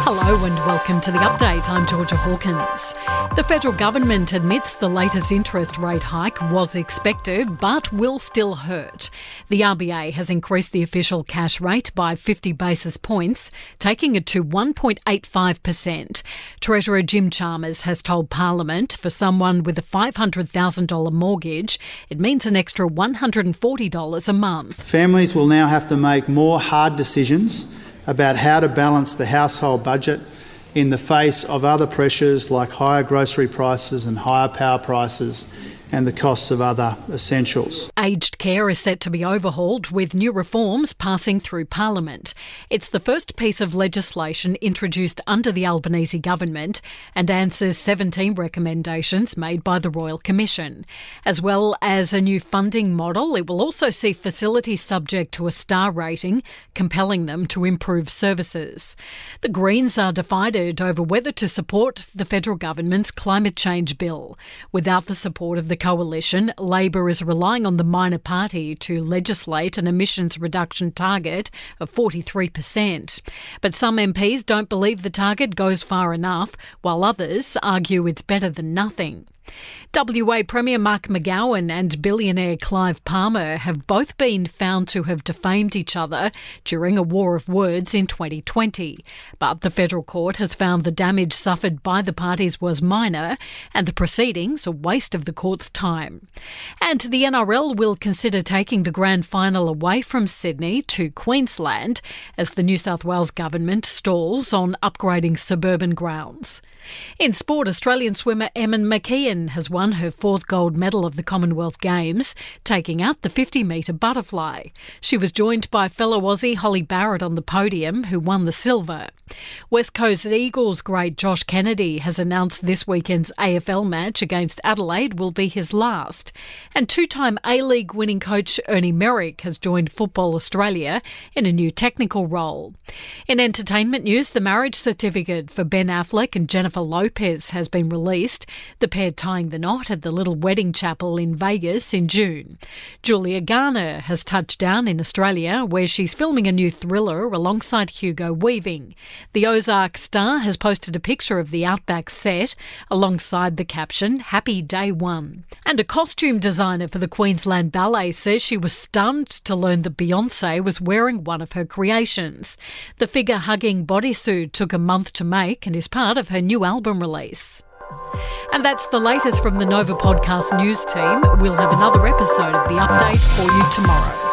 Hello and welcome to The Update. I'm Georgia Hawkins. The federal government admits the latest interest rate hike was expected but will still hurt. The RBA has increased the official cash rate by 50 basis points, taking it to 1.85%. Treasurer Jim Chalmers has told Parliament for someone with a $500,000 mortgage, it means an extra $140 a month. Families will now have to make more hard decisions about how to balance the household budget in the face of other pressures like higher grocery prices and higher power prices and the costs of other essentials. Aged care is set to be overhauled with new reforms passing through Parliament. It's the first piece of legislation introduced under the Albanese government and answers 17 recommendations made by the Royal Commission. As well as a new funding model, it will also see facilities subject to a star rating, compelling them to improve services. The Greens are divided over whether to support the federal government's climate change bill. Without the support of the coalition, Labor is relying on the minor party to legislate an emissions reduction target of 43%. But some MPs don't believe the target goes far enough, while others argue it's better than nothing. WA Premier Mark McGowan and billionaire Clive Palmer have both been found to have defamed each other during a war of words in 2020. But the federal court has found the damage suffered by the parties was minor and the proceedings a waste of the court's time. And the NRL will consider taking the grand final away from Sydney to Queensland as the New South Wales government stalls on upgrading suburban grounds. In sport, Australian swimmer Emma McKeon has won her fourth gold medal of the Commonwealth Games, taking out the 50-metre butterfly. She was joined by fellow Aussie Holly Barrett on the podium, who won the silver. West Coast Eagles great Josh Kennedy has announced this weekend's AFL match against Adelaide will be his last. And two-time A-League winning coach Ernie Merrick has joined Football Australia in a new technical role. In entertainment news, the marriage certificate for Ben Affleck and Jennifer Lopez has been released, the pair tying the knot at the Little Wedding Chapel in Vegas in June. Julia Garner has touched down in Australia, where she's filming a new thriller alongside Hugo Weaving. The Ozark star has posted a picture of the Outback set alongside the caption, "Happy Day One." And a costume designer for the Queensland Ballet says she was stunned to learn that Beyoncé was wearing one of her creations. The figure-hugging bodysuit took a month to make and is part of her new album release. And that's the latest from the Nova Podcast news team. We'll have another episode of The Update for you tomorrow.